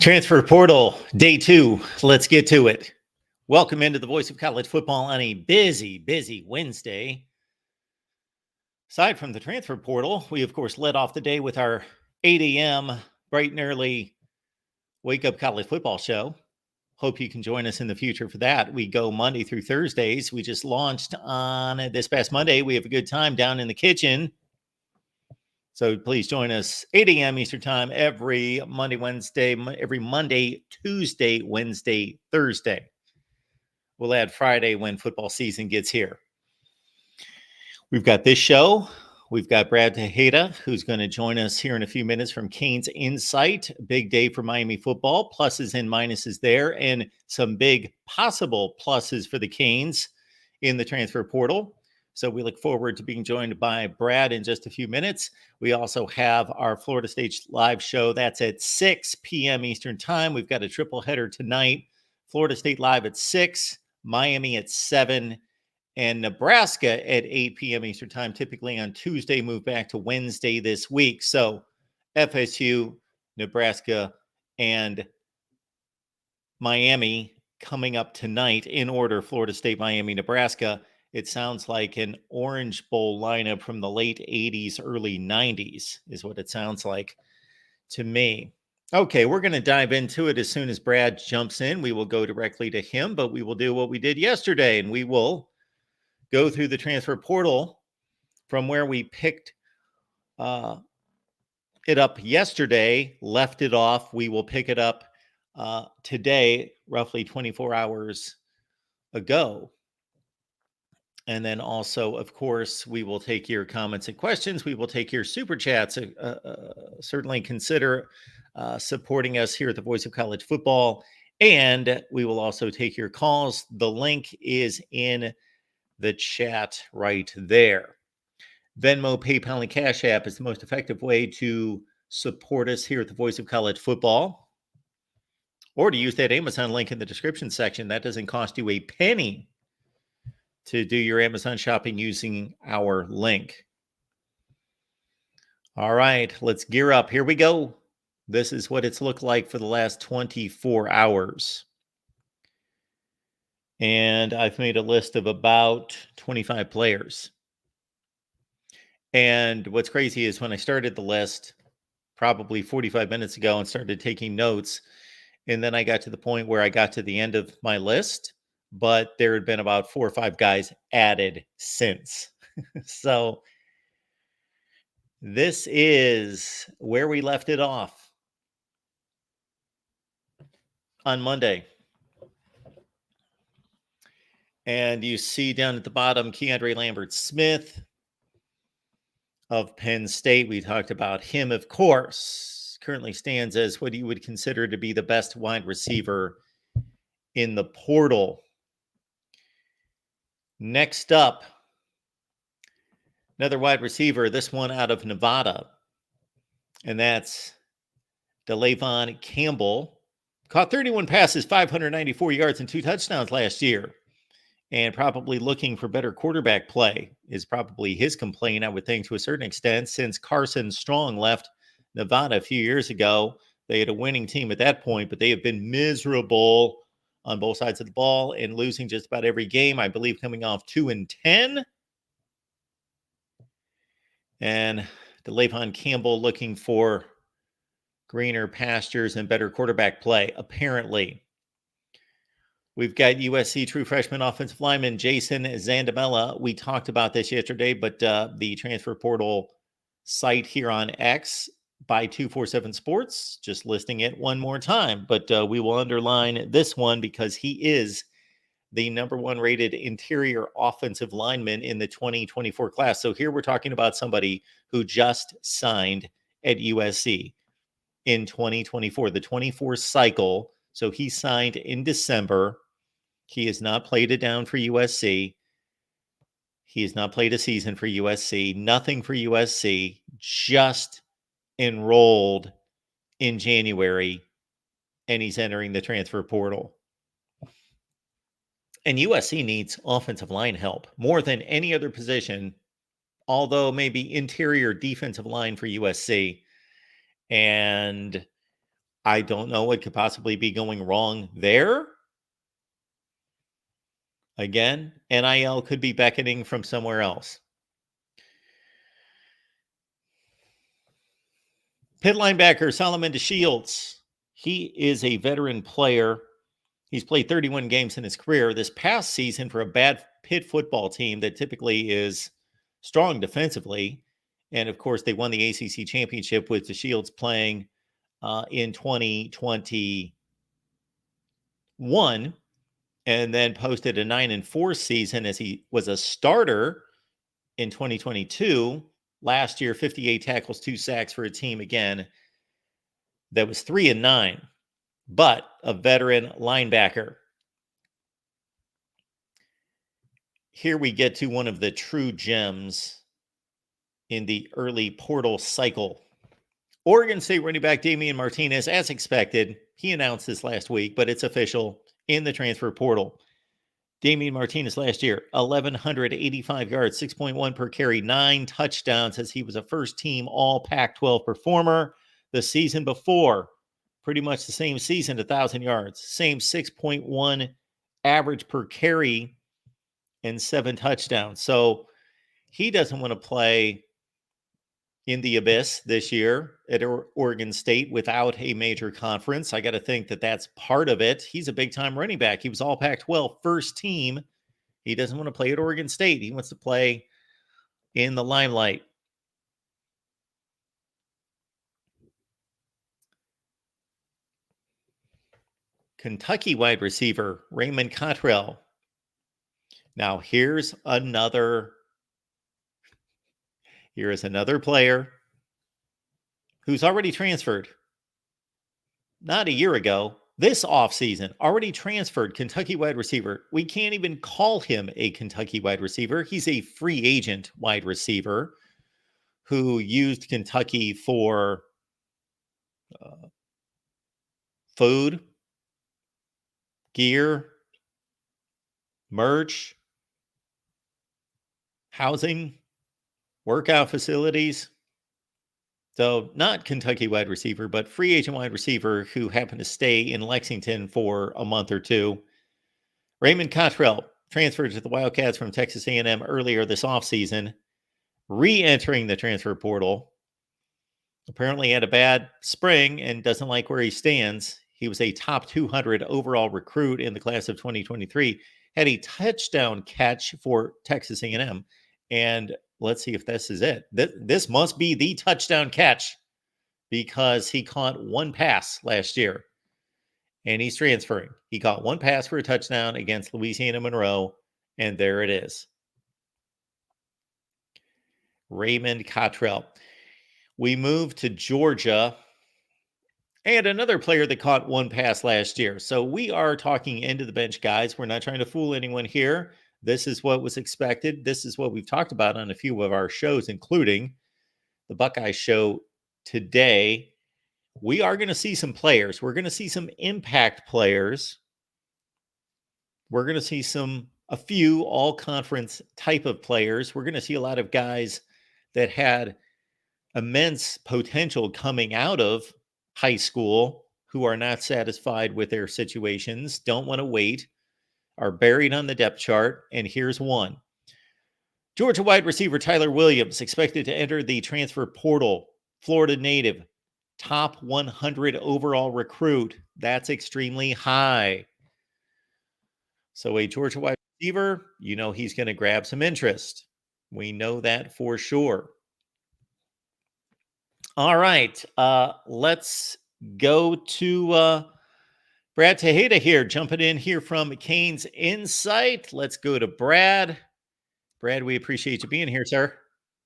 Transfer portal, day 2. Let's get to it. Welcome into the Voice of College Football on a busy Wednesday. Aside from the transfer portal, we, of course, led off the day with our 8 a.m. bright and early Wake Up College Football show. Hope you can join us in the future for that. We go Monday through Thursdays. We just launched on this past Monday. We have a good time down in the kitchen. So please join us 8 a.m. Eastern Time every Monday, Tuesday, Wednesday, Thursday. We'll add Friday when football season gets here. We've got this show. We've got Brad Taha, who's going to join us here in a few minutes from Canes Insight. Big day for Miami football. Pluses and minuses there, and some big possible pluses for the Canes in the transfer portal. So we look forward to being joined by Brad in just a few minutes. We also have our Florida State live show. That's at 6 p.m. Eastern Time. We've got a triple header tonight. Florida State live at 6, Miami at 7, and Nebraska at 8 p.m. Eastern Time. Typically on Tuesday, move back to Wednesday this week. So FSU, Nebraska, and Miami coming up tonight in order. Florida State, Miami, Nebraska. It sounds like an Orange Bowl lineup from the late 80s, early 90s is what it sounds like to me. Okay, we're going to dive into it as soon as Brad jumps in. We will go directly to him, but we will do what we did yesterday, and we will go through the transfer portal from where we picked it up yesterday, left it off. We will pick it up today, roughly 24 hours ago. And then also, of course, we will take your comments and questions. We will take your super chats. Certainly consider supporting us here at the Voice of College Football. And we will also take your calls. The link is in the chat right there. Venmo, PayPal, and Cash App is the most effective way to support us here at the Voice of College Football. Or to use that Amazon link in the description section. That doesn't cost you a penny to do your Amazon shopping using our link. All right, let's gear up. Here we go. This is what it's looked like for the last 24 hours. And I've made a list of about 25 players. And what's crazy is when I started the list probably 45 minutes ago and started taking notes, and then I got to the point where I got to the end of my list, but there had been about 4 or 5 guys added since. So this is where we left it off on Monday. And you see down at the bottom, Keandre Lambert-Smith of Penn State. We talked about him, of course. Currently stands as what you would consider to be the best wide receiver in the portal. Next up, another wide receiver, this one out of Nevada, and that's DeLayvon Campbell. Caught 31 passes, 594 yards, and 2 touchdowns last year. And probably looking for better quarterback play is probably his complaint, I would think, to a certain extent, since Carson Strong left Nevada a few years ago. They had a winning team at that point, but they have been miserable on both sides of the ball and losing just about every game, I believe, coming off 2-10. And DeLayvon Campbell looking for greener pastures and better quarterback play, apparently. We've got USC true freshman offensive lineman Jason Zandamela. We talked about this yesterday, but the transfer portal site here on X by 247 Sports, just listing it one more time. But we will underline this one because he is the number 1 rated interior offensive lineman in the 2024 class. So here we're talking about somebody who just signed at USC in 2024, the 24 cycle. So he signed in December. He has not played it down for USC. He has not played a season for USC. Nothing for USC. Just enrolled in January, and he's entering the transfer portal. And USC needs offensive line help more than any other position, although maybe interior defensive line for USC. And I don't know what could possibly be going wrong there. Again, NIL could be beckoning from somewhere else. Pit linebacker Solomon DeShields. He is a veteran player. He's played 31 games in his career. This past season, for a bad Pitt football team that typically is strong defensively, and of course, they won the ACC championship with DeShields playing in 2021, and then posted a 9-4 season as he was a starter in 2022. Last year, 58 tackles, 2 sacks for a team again that was 3-9, but a veteran linebacker. Here we get to one of the true gems in the early portal cycle. Oregon State running back Damian Martinez, as expected, he announced this last week, but it's official in the transfer portal. Damian Martinez last year, 1,185 yards, 6.1 per carry, 9 touchdowns, as he was a first-team all Pac-12 performer. The season before, pretty much the same season, 1,000 yards, same 6.1 average per carry, and 7 touchdowns. So he doesn't want to play in the abyss this year at Oregon State without a major conference. I got to think that that's part of it. He's a big-time running back. He was all Pac-12 first team. He doesn't want to play at Oregon State. He wants to play in the limelight. Kentucky wide receiver Raymond Cottrell. Now, here's another player who's already transferred. Not a year ago, this offseason, already transferred Kentucky wide receiver. We can't even call him a Kentucky wide receiver. He's a free agent wide receiver who used Kentucky for food, gear, merch, housing, workout facilities. So not Kentucky wide receiver, but free agent wide receiver who happened to stay in Lexington for a month or two. Raymond Cottrell transferred to the Wildcats from Texas A&M earlier this offseason, re-entering the transfer portal. Apparently had a bad spring and doesn't like where he stands. He was a top 200 overall recruit in the class of 2023, had a touchdown catch for Texas A&M, and let's see if this is it. This must be the touchdown catch because he caught one pass last year, and he's transferring. He caught one pass for a touchdown against Louisiana Monroe, and there it is. Raymond Cottrell. We move to Georgia, and another player that caught one pass last year. So we are talking end of the bench guys. We're not trying to fool anyone here. This is what was expected. This is what we've talked about on a few of our shows, including the Buckeye Show today. We are going to see some players. We're going to see some impact players. We're going to see a few all-conference type of players. We're going to see a lot of guys that had immense potential coming out of high school who are not satisfied with their situations, don't want to wait, are buried on the depth chart. And here's one. Georgia wide receiver Tyler Williams, expected to enter the transfer portal. Florida native, top 100 overall recruit. That's extremely high. So a Georgia wide receiver, you know he's going to grab some interest. We know that for sure. All right, let's go to Brad Taha here, jumping in here from Canes Insight. Let's go to Brad. Brad, we appreciate you being here, sir.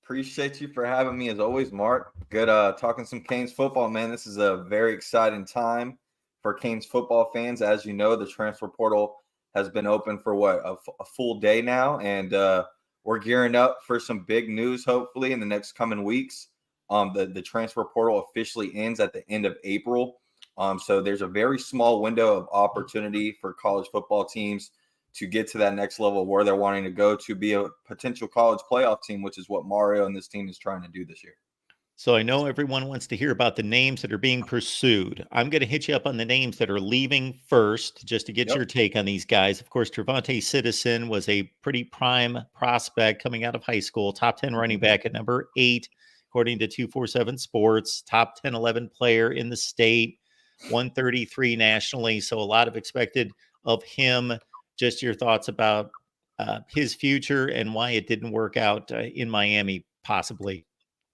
Appreciate you for having me as always, Mark. Good talking some Canes football, man. This is a very exciting time for Canes football fans. As you know, the transfer portal has been open for a full day now, and we're gearing up for some big news, hopefully, in the next coming weeks. The transfer portal officially ends at the end of April. So there's a very small window of opportunity for college football teams to get to that next level where they're wanting to go to be a potential college playoff team, which is what Mario and this team is trying to do this year. So I know everyone wants to hear about the names that are being pursued. I'm going to hit you up on the names that are leaving first, just to get Yep. your take on these guys. Of course, Trevante Citizen was a pretty prime prospect coming out of high school, top 10 running back at number 8, according to 247 Sports, top 10, 11 player in the state, 133 nationally. So a lot of expected of him. Just your thoughts about his future and why it didn't work out in Miami, possibly.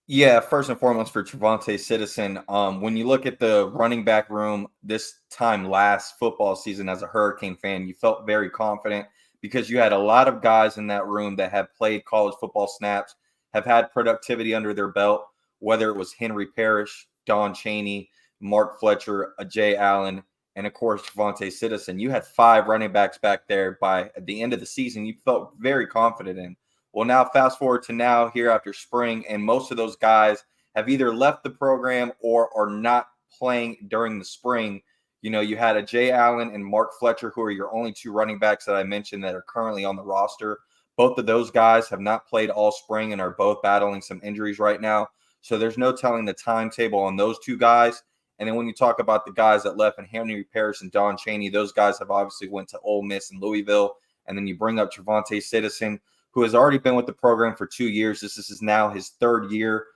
Yeah, first and foremost for Trevante Citizen, when you look at the running back room this time last football season as a Hurricane fan, you felt very confident because you had a lot of guys in that room that have played college football snaps, have had productivity under their belt, whether it was Henry Parrish, Don Chaney, Mark Fletcher, Jay Allen, and of course Trevante Citizen. You had 5 running backs back there by at the end of the season. You felt very confident in. Well, now fast forward to now here after spring, and most of those guys have either left the program or are not playing during the spring. You know, you had a Jay Allen and Mark Fletcher, who are your only 2 running backs that I mentioned that are currently on the roster. Both of those guys have not played all spring and are both battling some injuries right now. So there's no telling the timetable on those 2 guys. And then when you talk about the guys that left, and Henry Parrish and Don Chaney, those guys have obviously went to Ole Miss and Louisville. And then you bring up Trevante Citizen, who has already been with the program for 2 years. This is now his 3rd year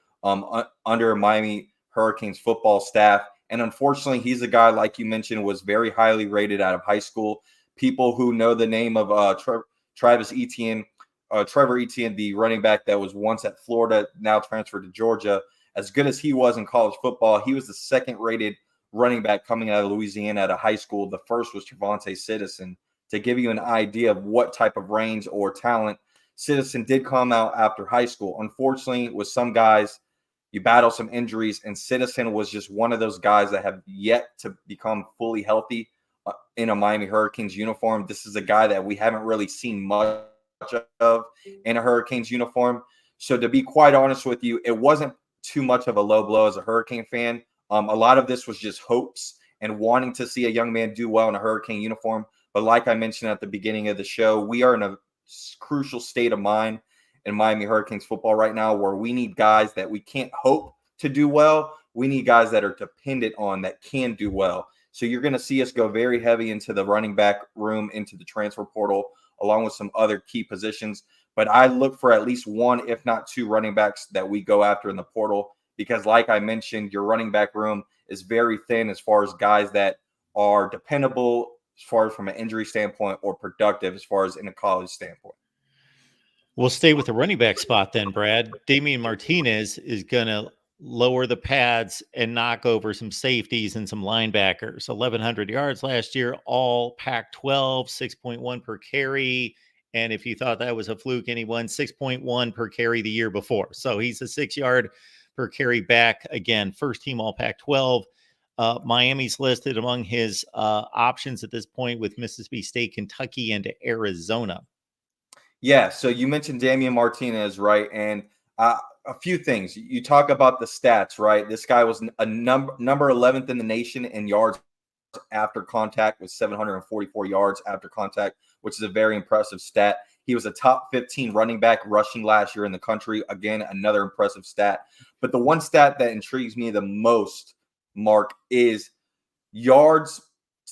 under Miami Hurricanes football staff. And unfortunately, he's a guy, like you mentioned, was very highly rated out of high school. People who know the name of Travis Etienne, Trevor Etienne, the running back that was once at Florida, now transferred to Georgia. As good as he was in college football, he was the 2nd rated running back coming out of Louisiana out of high school. The first was Trevante Citizen. To give you an idea of what type of range or talent Citizen did come out after high school. Unfortunately, with some guys, you battle some injuries, and Citizen was just one of those guys that have yet to become fully healthy in a Miami Hurricanes uniform. This is a guy that we haven't really seen much of in a Hurricanes uniform. So to be quite honest with you, it wasn't too much of a low blow as a Hurricane fan. A lot of this was just hopes and wanting to see a young man do well in a Hurricane uniform. But like I mentioned at the beginning of the show, we are in a crucial state of mind in Miami Hurricanes football right now where we need guys that we can't hope to do well. We need guys that are dependent on that can do well. So you're going to see us go very heavy into the running back room, into the transfer portal, along with some other key positions. But I look for at least 1, if not 2 running backs that we go after in the portal because, like I mentioned, your running back room is very thin as far as guys that are dependable as far as from an injury standpoint or productive as far as in a college standpoint. We'll stay with the running back spot then, Brad. Damian Martinez is going to lower the pads and knock over some safeties and some linebackers. 1,100 yards last year, all Pac-12, 6.1 per carry. And if you thought that was a fluke, anyone, 6.1 per carry the year before. So he's a 6-yard per carry back. Again, first team all Pac-12. Miami's listed among his options at this point with Mississippi State, Kentucky, and Arizona. Yeah, so you mentioned Damian Martinez, right? And a few things. You talk about the stats, right? This guy was a number 11th in the nation in yards after contact with 744 yards after contact, which is a very impressive stat. He was a top 15 running back rushing last year in the country. Again, another impressive stat. But the one stat that intrigues me the most, Mark, is yards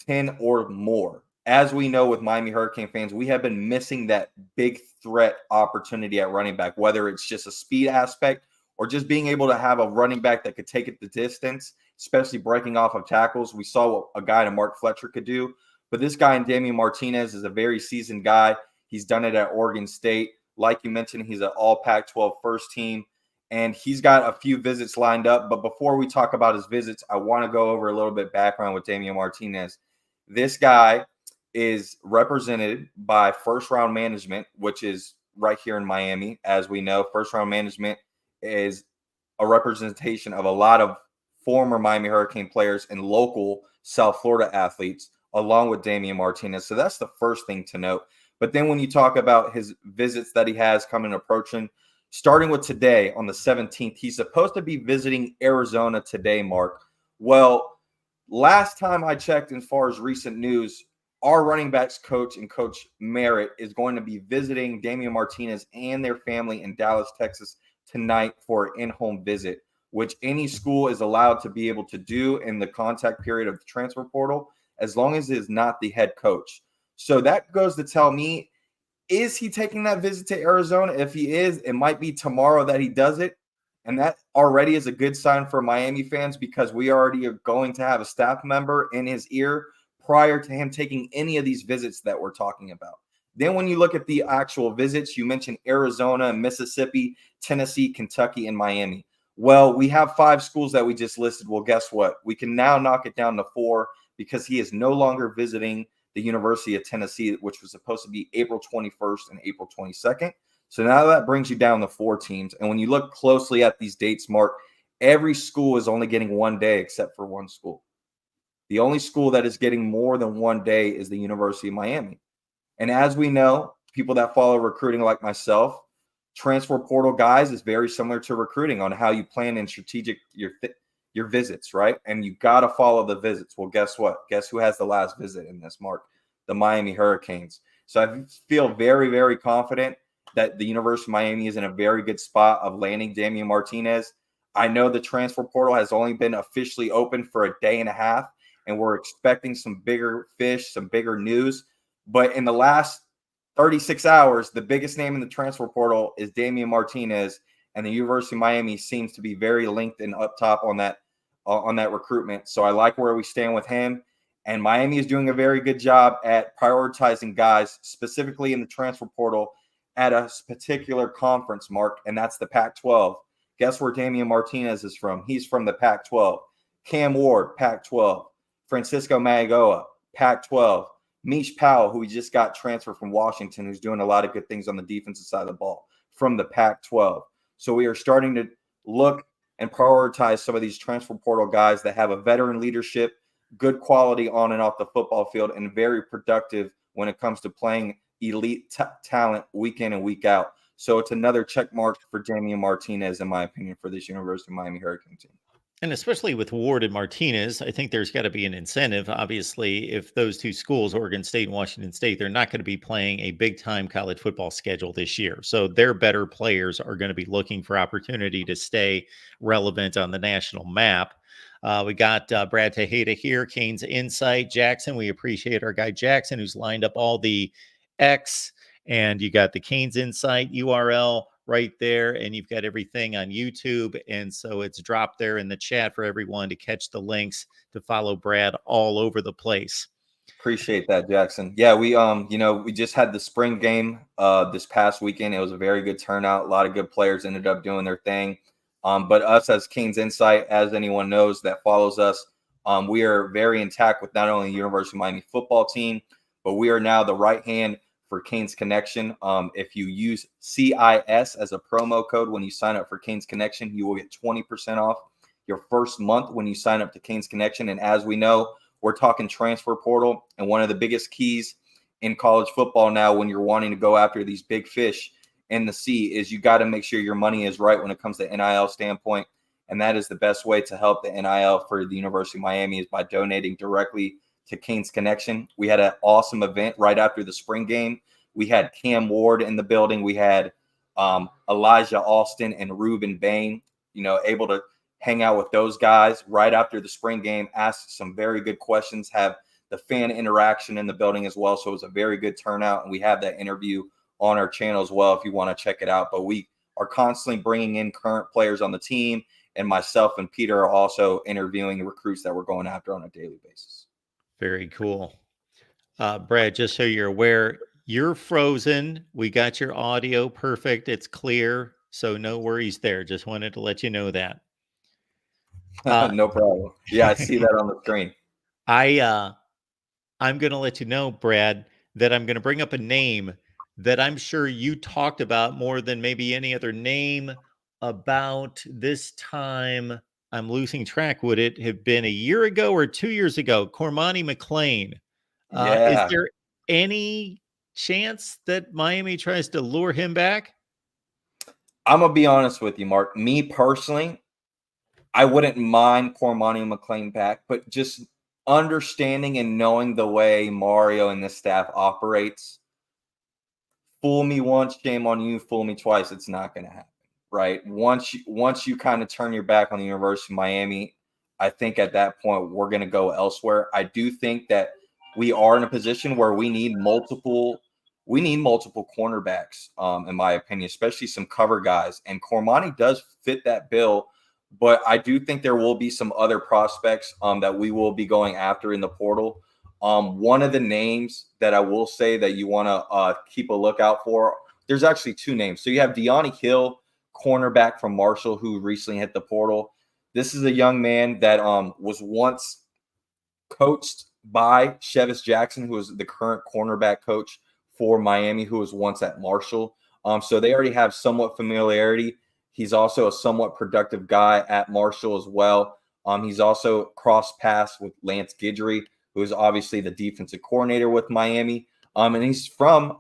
10 or more. As we know with Miami Hurricane fans, we have been missing that big threat opportunity at running back, whether it's just a speed aspect or just being able to have a running back that could take it the distance, especially breaking off of tackles. We saw what a guy in Mark Fletcher could do. But this guy in Damian Martinez is a very seasoned guy. He's done it at Oregon State. Like you mentioned, he's an all Pac-12 first team. And he's got a few visits lined up. But before we talk about his visits, I want to go over a little bit background with Damian Martinez. This guy is represented by First Round Management, which is right here in Miami. As we know, First Round Management is a representation of a lot of former Miami Hurricane players and local South Florida athletes, along with Damian Martinez. So that's the first thing to note. But then when you talk about his visits that he has coming approaching, starting with today on the 17th, he's supposed to be visiting Arizona today, Mark. Well, last time I checked, as far as recent news, our running backs coach and Coach Merritt is going to be visiting Damian Martinez and their family in Dallas, Texas tonight for an in-home visit. which any school is allowed to be able to do in the contact period of the transfer portal, as long as it is not the head coach. So that goes to tell me, is he taking that visit to Arizona? If he is, it might be tomorrow that he does it. And that already is a good sign for Miami fans, because we already are going to have a staff member in his ear prior to him taking any of these visits that we're talking about. Then when you look at the actual visits, you mentioned Arizona, Mississippi, Tennessee, Kentucky, and Miami. Well, we have 5 schools that we just listed. Well, guess what? We can now knock it down to 4, because he is no longer visiting the University of Tennessee, which was supposed to be April 21st and April 22nd. So now that brings you down to 4 teams. And when you look closely at these dates, Mark, every school is only getting 1 day except for one school. The only school that is getting more than 1 day is the University of Miami. And as we know, people that follow recruiting like myself, transfer portal guys is very similar to recruiting on how you plan and strategic your visits, right? And you got to follow the visits. Well, guess what? Guess who has the last visit in this, Mark? The Miami Hurricanes. So I feel very, very confident that the University of Miami is in a very good spot of landing Damian Martinez. I know the transfer portal has only been officially open for a day and a half, and we're expecting some bigger fish, some bigger news. But in the last 36 hours, the biggest name in the transfer portal is Damian Martinez, and the University of Miami seems to be very linked and up top on that recruitment. So I like where we stand with him. And Miami is doing a very good job at prioritizing guys, specifically in the transfer portal, at a particular conference, Mark, and that's the Pac-12. Guess where Damian Martinez is from? He's from the Pac-12. Cam Ward, Pac-12. Francisco Magoa, Pac-12. Mish Powell, who we just got transferred from Washington, who's doing a lot of good things on the defensive side of the ball, from the Pac-12. So we are starting to look and prioritize some of these transfer portal guys that have a veteran leadership, good quality on and off the football field, and very productive when it comes to playing elite talent week in and week out. So it's another check mark for Damian Martinez, in my opinion, for this University of Miami Hurricane team. And especially with Ward and Martinez, I think there's got to be an incentive. Obviously, if those 2 schools, Oregon State and Washington State, they're not going to be playing a big time college football schedule this year. So their better players are going to be looking for opportunity to stay relevant on the national map. We got Brad Taha here, Canes Insight. Jackson, we appreciate our guy Jackson, who's lined up all the X, and you got the Canes Insight URL right there, and you've got everything on YouTube, and so it's dropped there in the chat for everyone to catch the links to follow Brad all over the place. Appreciate that, Jackson. Yeah, we we just had the spring game this past weekend. It was a very good turnout. A lot of good players ended up doing their thing. But us as Canes Insight, as anyone knows that follows us, we are very intact with not only the University of Miami football team, but we are now the right hand for Canes Connection. If you use CIS as a promo code when you sign up for Canes Connection, you will get 20% off your first month when you sign up to Canes Connection. And as we know, we're talking transfer portal, and one of the biggest keys in college football now when you're wanting to go after these big fish in the sea is you got to make sure your money is right when it comes to NIL standpoint. And that is the best way to help the NIL for the University of Miami is by donating directly to Canes Connection. We had an awesome event right after the spring game. We had Cam Ward in the building. We had Elijah Alston and Reuben Bain, able to hang out with those guys right after the spring game, ask some very good questions, have the fan interaction in the building as well. So it was a very good turnout, and we have that interview on our channel as well if you want to check it out. But we are constantly bringing in current players on the team, and myself and Peter are also interviewing recruits that we're going after on a daily basis. Very cool. Brad, just so you're aware, you're frozen. We got your audio perfect. It's clear. So no worries there. Just wanted to let you know that. No problem. Yeah, I see that on the screen. I'm going to let you know, Brad, that I'm going to bring up a name that I'm sure you talked about more than maybe any other name about this time. I'm losing track. Would it have been a year ago or 2 years ago? Cormani McClain. Is Yeah. there any chance that Miami tries to lure him back? I'm going to be honest with you, Mark. Me personally, I wouldn't mind Cormani McClain back, but just understanding and knowing the way Mario and the staff operates, fool me once, shame on you, fool me twice, it's not going to happen, right? Once you kind of turn your back on the University of Miami, I think at that point we're going to go elsewhere. I do think that we are in a position where we need multiple cornerbacks, in my opinion, especially some cover guys. And Cormani does fit that bill, but I do think there will be some other prospects that we will be going after in the portal. One of the names that I will say that you want to keep a lookout for, there's actually two names. So you have Deani Hill, cornerback from Marshall, who recently hit the portal. This is a young man that was once coached by Chevis Jackson, who is the current cornerback coach for Miami, who was once at Marshall. So they already have somewhat familiarity. He's also a somewhat productive guy at Marshall as well. He's also crossed paths with Lance Guidry, who is obviously the defensive coordinator with Miami. And he's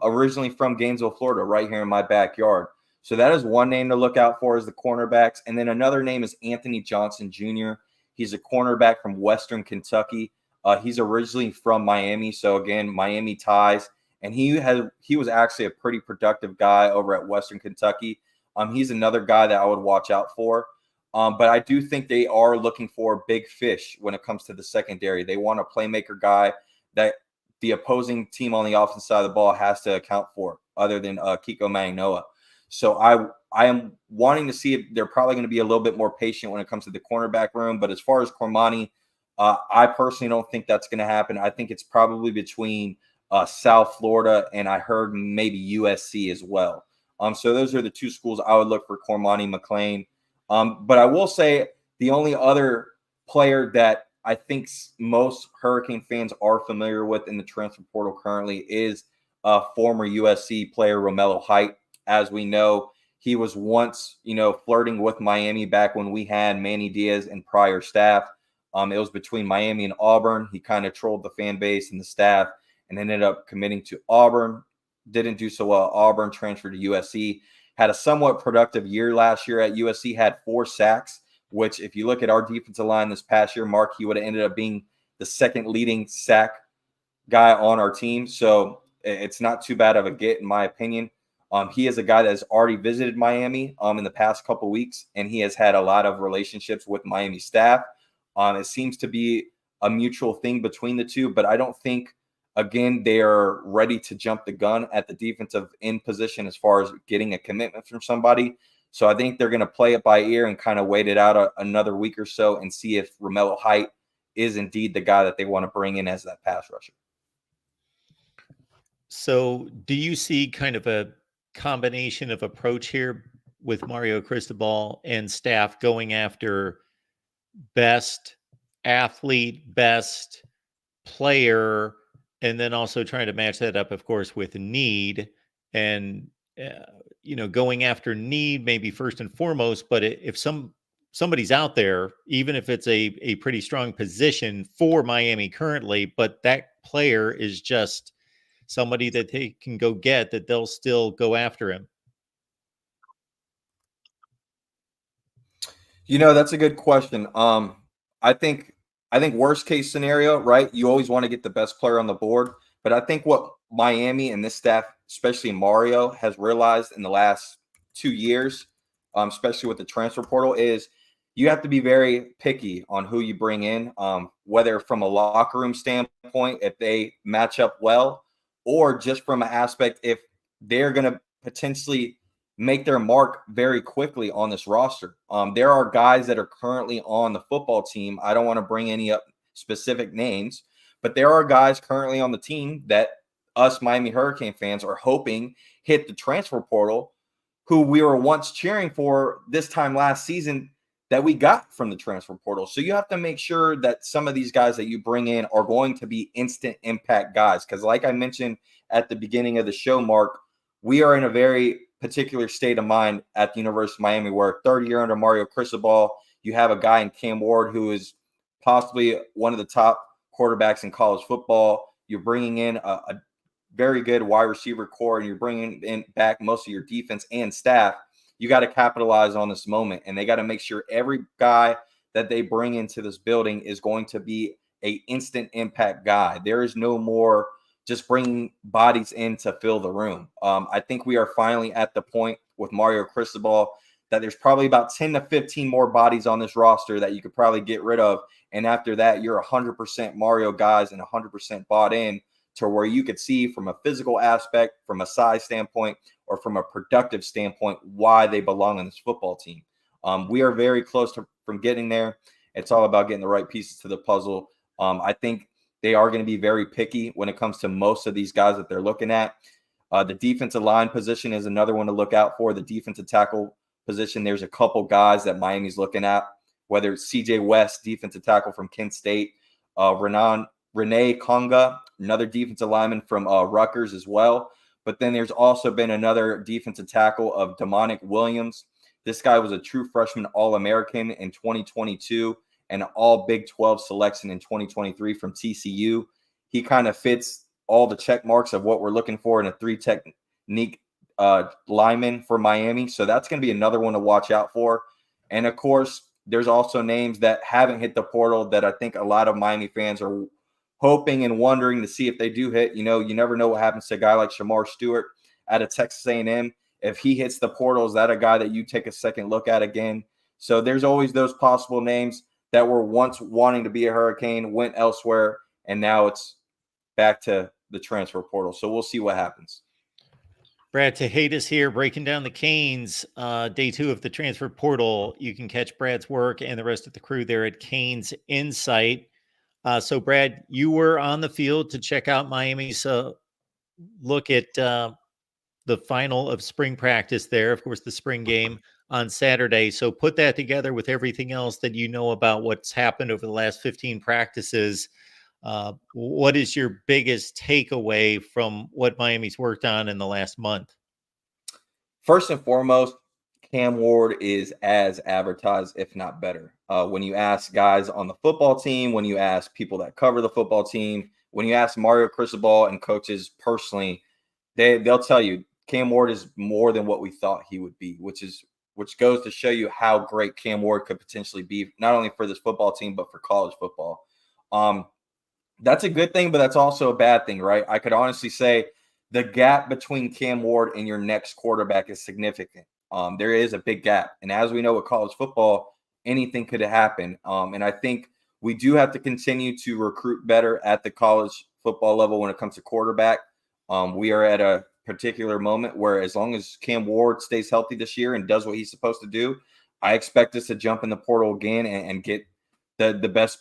originally from Gainesville, Florida, right here in my backyard. So that is one name to look out for as the cornerbacks. And then another name is Anthony Johnson Jr. He's a cornerback from Western Kentucky. He's originally from Miami. So again, Miami ties. And he was actually a pretty productive guy over at Western Kentucky. He's another guy that I would watch out for. But I do think they are looking for big fish when it comes to the secondary. They want a playmaker guy that the opposing team on the offensive side of the ball has to account for, other than Kiko Manganoa. So I am wanting to see if they're probably going to be a little bit more patient when it comes to the cornerback room. But as far as Cormani, I personally don't think that's going to happen. I think it's probably between South Florida and I heard maybe USC as well. So those are the two schools I would look for Cormani McClain. But I will say the only other player that I think most Hurricane fans are familiar with in the transfer portal currently is former USC player Romello Height. As we know, he was once, flirting with Miami back when we had Manny Diaz and prior staff. It was between Miami and Auburn. He kind of trolled the fan base and the staff and ended up committing to Auburn. Didn't do so well. Auburn transferred to USC. Had a somewhat productive year last year at USC. Had 4 sacks, which if you look at our defensive line this past year, Mark, he would have ended up being the second leading sack guy on our team. So it's not too bad of a get, in my opinion. He is a guy that has already visited Miami in the past couple weeks, and he has had a lot of relationships with Miami staff. It seems to be a mutual thing between the two, but I don't think, again, they are ready to jump the gun at the defensive end position as far as getting a commitment from somebody. So I think they're going to play it by ear and kind of wait it out another week or so and see if Romello Height is indeed the guy that they want to bring in as that pass rusher. So do you see kind of a combination of approach here with Mario Cristobal and staff going after best athlete, best player, and then also trying to match that up, of course, with need and, going after need maybe first and foremost, but if somebody's out there, even if it's a pretty strong position for Miami currently, but that player is just somebody that they can go get, that they'll still go after him? That's a good question. I think worst case scenario, right? You always want to get the best player on the board, but I think what Miami and this staff, especially Mario, has realized in the last 2 years, especially with the transfer portal, is you have to be very picky on who you bring in, whether from a locker room standpoint, if they match up well, or just from an aspect if they're going to potentially make their mark very quickly on this roster. There are guys that are currently on the football team. I don't want to bring any up specific names, but there are guys currently on the team that us Miami Hurricane fans are hoping hit the transfer portal, who we were once cheering for this time last season that we got from the transfer portal. So you have to make sure that some of these guys that you bring in are going to be instant impact guys. Because like I mentioned at the beginning of the show, Mark, we are in a very particular state of mind at the University of Miami where third year under Mario Cristobal, you have a guy in Cam Ward who is possibly one of the top quarterbacks in college football. You're bringing in a very good wide receiver core, and you're bringing in back most of your defense and staff. You got to capitalize on this moment, and they got to make sure every guy that they bring into this building is going to be a instant impact guy. There is no more just bringing bodies in to fill the room. I think we are finally at the point with Mario Cristobal that there's probably about 10 to 15 more bodies on this roster that you could probably get rid of. And after that, you're 100% Mario guys and 100% bought in to where you could see from a physical aspect, from a size standpoint, or from a productive standpoint, why they belong on this football team. We are very close from getting there. It's all about getting the right pieces to the puzzle. I think they are going to be very picky when it comes to most of these guys that they're looking at. The defensive line position is another one to look out for. The defensive tackle position, there's a couple guys that Miami's looking at, whether it's CJ West, defensive tackle from Kent State, Renee Conga, another defensive lineman from Rutgers as well. But then there's also been another defensive tackle of Demonic Williams. This guy was a true freshman All-American in 2022 and an all Big 12 selection in 2023 from TCU. He kind of fits all the check marks of what we're looking for in a three technique lineman for Miami. So that's going to be another one to watch out for. And of course, there's also names that haven't hit the portal that I think a lot of Miami fans are hoping and wondering to see if they do hit. You know, you never know what happens to a guy like Shamar Stewart out of Texas A&M. If he hits the portal, is that a guy that you take a second look at again? So there's always those possible names that were once wanting to be a Hurricane, went elsewhere, and now it's back to the transfer portal. So we'll see what happens. Brad Taha here, breaking down the Canes, day 2 of the transfer portal. You can catch Brad's work and the rest of the crew there at Canes Insight. So, Brad, you were on the field to check out Miami's look at the final of spring practice there. Of course, the spring game on Saturday. So put that together with everything else that you know about what's happened over the last 15 practices. What is your biggest takeaway from what Miami's worked on in the last month? First and foremost, Cam Ward is as advertised, if not better. When you ask guys on the football team, when you ask people that cover the football team, when you ask Mario Cristobal and coaches personally, they'll tell you Cam Ward is more than what we thought he would be, which goes to show you how great Cam Ward could potentially be, not only for this football team, but for college football. That's a good thing, but that's also a bad thing, right? I could honestly say the gap between Cam Ward and your next quarterback is significant. There is a big gap. And as we know with college football, anything could happen. And I think we do have to continue to recruit better at the college football level when it comes to quarterback. We are at a particular moment where as long as Cam Ward stays healthy this year and does what he's supposed to do, I expect us to jump in the portal again and get the best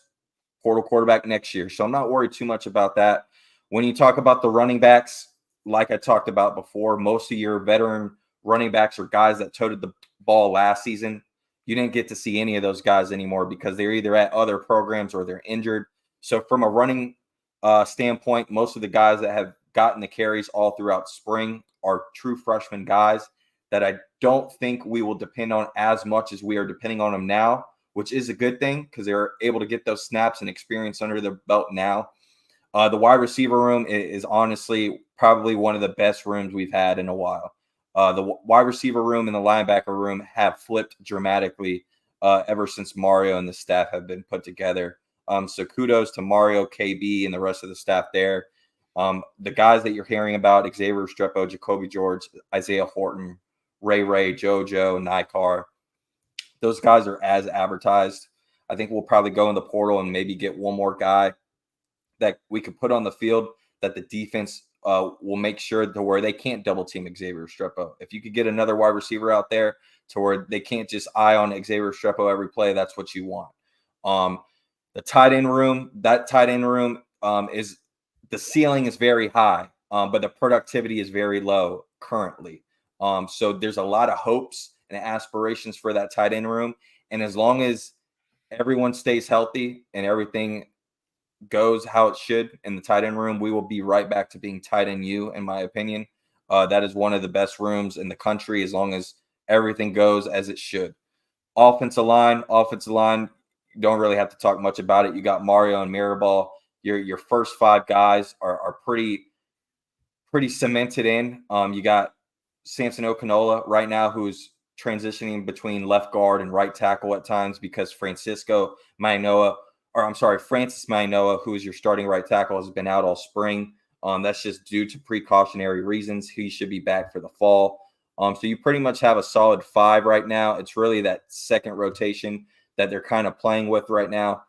portal quarterback next year. So I'm not worried too much about that. When you talk about the running backs, like I talked about before, most of your veteran running backs are guys that toted the ball last season. You didn't get to see any of those guys anymore because they're either at other programs or they're injured. So from a running standpoint, most of the guys that have gotten the carries all throughout spring are true freshman guys that I don't think we will depend on as much as we are depending on them now, which is a good thing because they're able to get those snaps and experience under their belt now. The wide receiver room is honestly probably one of the best rooms we've had in a while. The wide receiver room and the linebacker room have flipped dramatically ever since Mario and the staff have been put together. So kudos to Mario, KB, and the rest of the staff there. The guys that you're hearing about, Xavier Restrepo, Jacoby George, Isaiah Horton, Ray, JoJo, Nikar, those guys are as advertised. I think we'll probably go in the portal and maybe get one more guy that we could put on the field that the defense will make sure to where they can't double team Xavier Restrepo. If you could get another wide receiver out there to where they can't just eye on Xavier Restrepo every play, that's what you want. The tight end room, is the ceiling is very high, but the productivity is very low currently. So there's a lot of hopes and aspirations for that tight end room. And as long as everyone stays healthy and everything goes how it should in the tight end room, we will be right back to being tight end U, in my opinion. That is one of the best rooms in the country as long as everything goes as it should. Offensive line, you don't really have to talk much about it. You got Mario and Mirabal. Your first 5 guys are pretty cemented in. You got Samson Okinola right now, who's transitioning between left guard and right tackle at times because Francis Manoa, who is your starting right tackle, has been out all spring. That's just due to precautionary reasons. He should be back for the fall. So you pretty much have a solid 5 right now. It's really that second rotation that they're kind of playing with right now.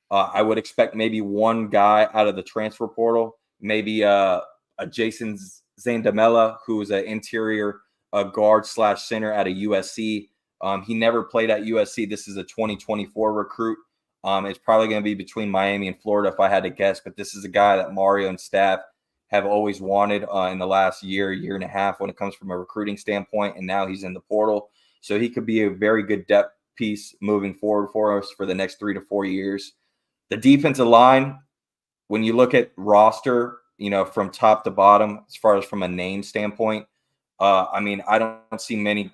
I would expect maybe one guy out of the transfer portal, maybe a Jason Zandamela, who is an interior guard slash center at a USC. He never played at USC. This is a 2024 recruit. It's probably going to be between Miami and Florida if I had to guess, but this is a guy that Mario and staff have always wanted in the last year and a half when it comes from a recruiting standpoint, and now he's in the portal. So he could be a very good depth piece moving forward for us for the next 3 to 4 years. The defensive line, when you look at roster, from top to bottom, as far as from a name standpoint, I don't see many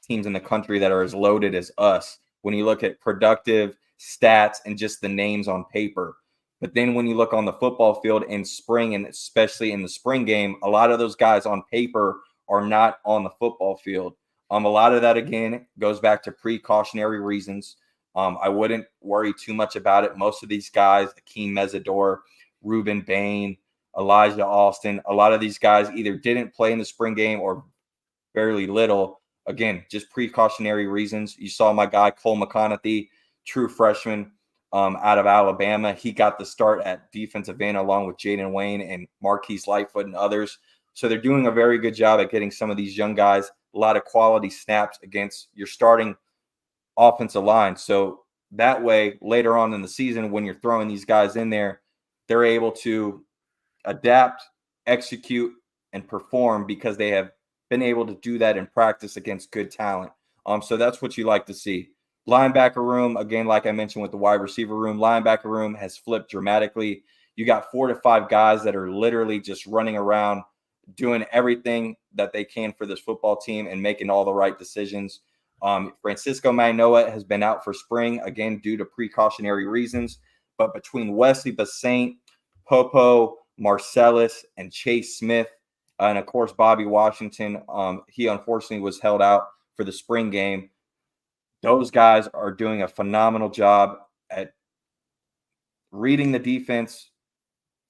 teams in the country that are as loaded as us when you look at productive stats and just the names on paper. But then when you look on the football field in spring, and especially in the spring game, a lot of those guys on paper are not on the football field. A lot of that, again, goes back to precautionary reasons. I wouldn't worry too much about it. Most of these guys, Akeem Mesidor, Ruben Bain, Elijah Austin, a lot of these guys either didn't play in the spring game or barely little. Again, just precautionary reasons. You saw my guy Cole McConaughey, true freshman out of Alabama. He got the start at defensive end along with Jaden Wayne and Marquise Lightfoot and others. So they're doing a very good job at getting some of these young guys a lot of quality snaps against your starting offensive line. So that way, later on in the season, when you're throwing these guys in there, they're able to adapt, execute, and perform because they have been able to do that in practice against good talent. So that's what you like to see. Linebacker room, again, like I mentioned with the wide receiver room, linebacker room has flipped dramatically. You got 4 to 5 guys that are literally just running around, doing everything that they can for this football team and making all the right decisions. Francisco Manoa has been out for spring, again, due to precautionary reasons. But between Wesley Basaint, Popo, Marcellus, and Chase Smith, and of course, Bobby Washington, he unfortunately was held out for the spring game. Those guys are doing a phenomenal job at reading the defense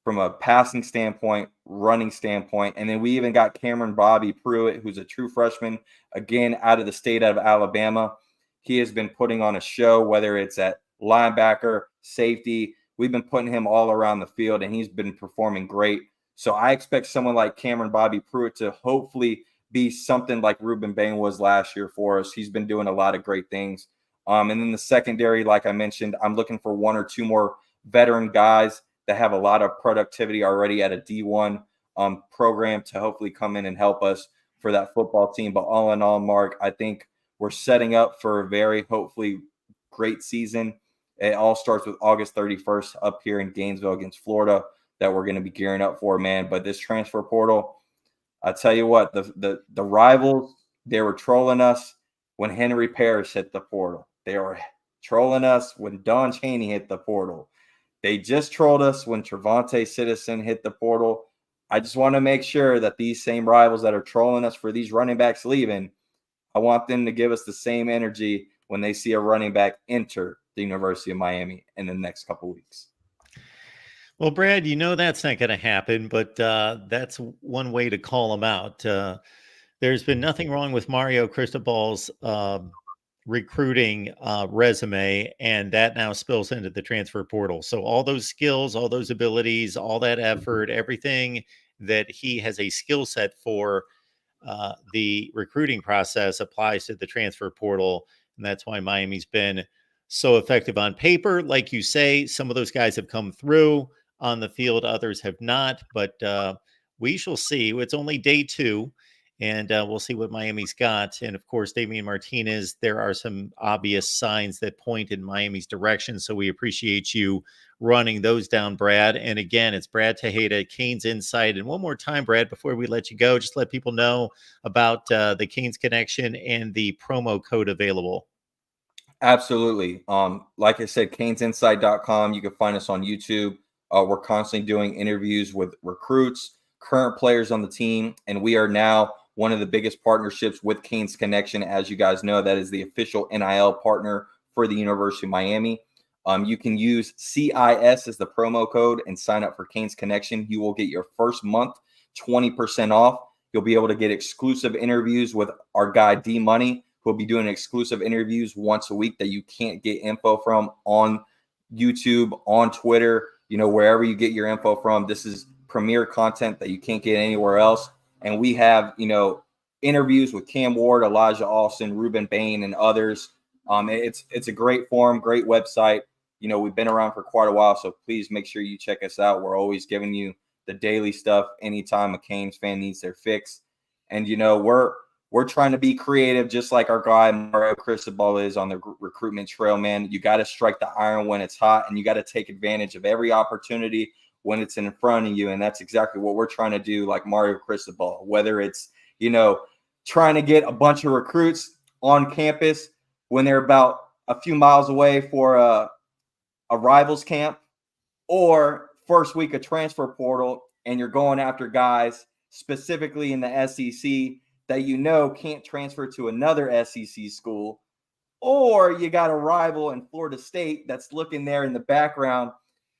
from a passing standpoint, running standpoint. And then we even got Cameron Bobby Pruitt, who's a true freshman, again, out of the state of Alabama. He has been putting on a show, whether it's at linebacker, safety. We've been putting him all around the field, and he's been performing great. So I expect someone like Cameron Bobby Pruitt to hopefully be something like Ruben Bain was last year for us. He's been doing a lot of great things. And then the secondary, like I mentioned, I'm looking for 1 or 2 more veteran guys that have a lot of productivity already at a D1 program to hopefully come in and help us for that football team. But all in all, Mark, I think we're setting up for a very hopefully great season. It all starts with August 31st up here in Gainesville against Florida that we're going to be gearing up for, man. But this transfer portal, I tell you what, the rivals, they were trolling us when Henry Parrish hit the portal. They were trolling us when Don Chaney hit the portal. They just trolled us when Trevante Citizen hit the portal. I just want to make sure that these same rivals that are trolling us for these running backs leaving, I want them to give us the same energy when they see a running back enter the University of Miami in the next couple of weeks. Well, Brad, that's not going to happen, but that's one way to call them out. There's been nothing wrong with Mario Cristobal's recruiting resume, and that now spills into the transfer portal. So all those skills, all those abilities, all that effort, everything that he has a skill set for, the recruiting process applies to the transfer portal. And that's why Miami's been so effective on paper. Like you say, some of those guys have come through on the field, others have not, but we shall see. It's only day 2. And we'll see what Miami's got. And of course, Damian Martinez, there are some obvious signs that point in Miami's direction. So we appreciate you running those down, Brad. And again, it's Brad Taha, Canes Insight. And one more time, Brad, before we let you go, just let people know about the Canes Connection and the promo code available. Absolutely. Like I said, canesinsight.com. You can find us on YouTube. We're constantly doing interviews with recruits, current players on the team, and we are now one of the biggest partnerships with Canes Connection. As you guys know, that is the official NIL partner for the University of Miami. You can use CIS as the promo code and sign up for Canes Connection. You will get your first month 20% off. You'll be able to get exclusive interviews with our guy D Money, who will be doing exclusive interviews once a week that you can't get info from on YouTube, on Twitter, wherever you get your info from. This is premier content that you can't get anywhere else. And we have, interviews with Cam Ward, Elijah Austin, Ruben Bain, and others. It's a great forum, great website. We've been around for quite a while, so please make sure you check us out. We're always giving you the daily stuff anytime a Canes fan needs their fix. And, we're trying to be creative, just like our guy Mario Cristobal is on the recruitment trail, man. You got to strike the iron when it's hot, and you got to take advantage of every opportunity when it's in front of you. And that's exactly what we're trying to do, like Mario Cristobal, whether it's, trying to get a bunch of recruits on campus when they're about a few miles away for a rivals camp, or first week of transfer portal, and you're going after guys specifically in the SEC that can't transfer to another SEC school, or you got a rival in Florida State that's looking there in the background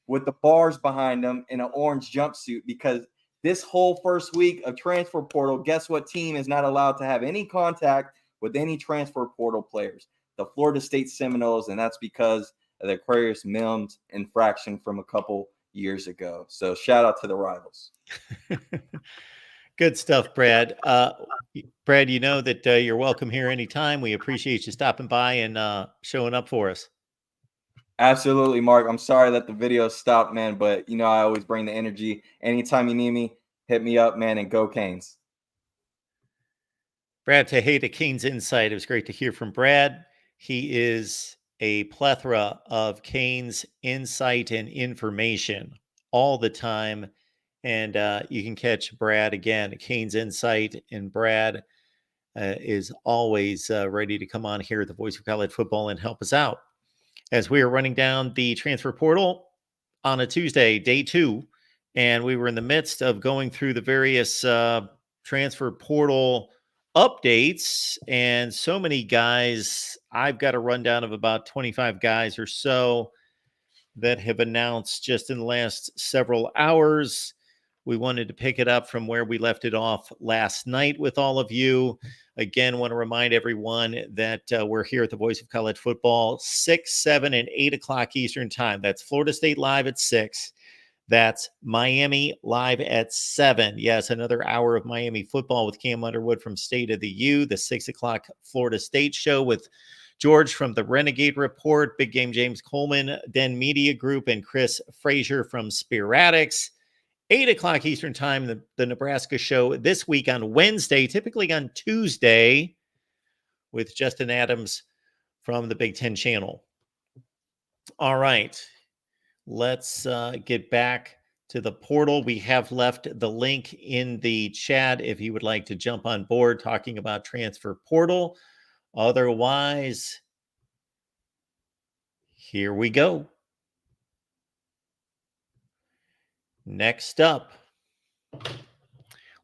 with the bars behind them in an orange jumpsuit, because this whole first week of transfer portal, guess what team is not allowed to have any contact with any transfer portal players? The Florida State Seminoles, and that's because of the Aquarius Mims infraction from a couple years ago. So shout out to the rivals. Good stuff, Brad. Brad, you know that you're welcome here anytime. We appreciate you stopping by and showing up for us. Absolutely, Mark. I'm sorry that the video stopped, man, but I always bring the energy. Anytime you need me, hit me up, man, and go Canes. Brad Taha, Canes Insight. It was great to hear from Brad. He is a plethora of Canes insight and information all the time. And you can catch Brad again at Canes Insight. And Brad is always ready to come on here at the Voice of College Football and help us out. As we are running down the transfer portal on a Tuesday, day 2, and we were in the midst of going through the various transfer portal updates, and so many guys. I've got a rundown of about 25 guys or so that have announced just in the last several hours. We wanted to pick it up from where we left it off last night with all of you. Again, want to remind everyone that we're here at the Voice of College Football, 6, 7, and 8 o'clock Eastern Time. That's Florida State live at 6. That's Miami live at 7. Yes, another hour of Miami football with Cam Underwood from State of the U. The 6 o'clock Florida State show with George from the Renegade Report, Big Game James Coleman, Den Media Group, and Chris Frazier from Spiratics. 8 o'clock Eastern Time, the Nebraska show this week on Wednesday, typically on Tuesday, with Justin Adams from the Big Ten channel. All right, let's get back to the portal. We have left the link in the chat if you would like to jump on board talking about transfer portal. Otherwise, here we go. Next up,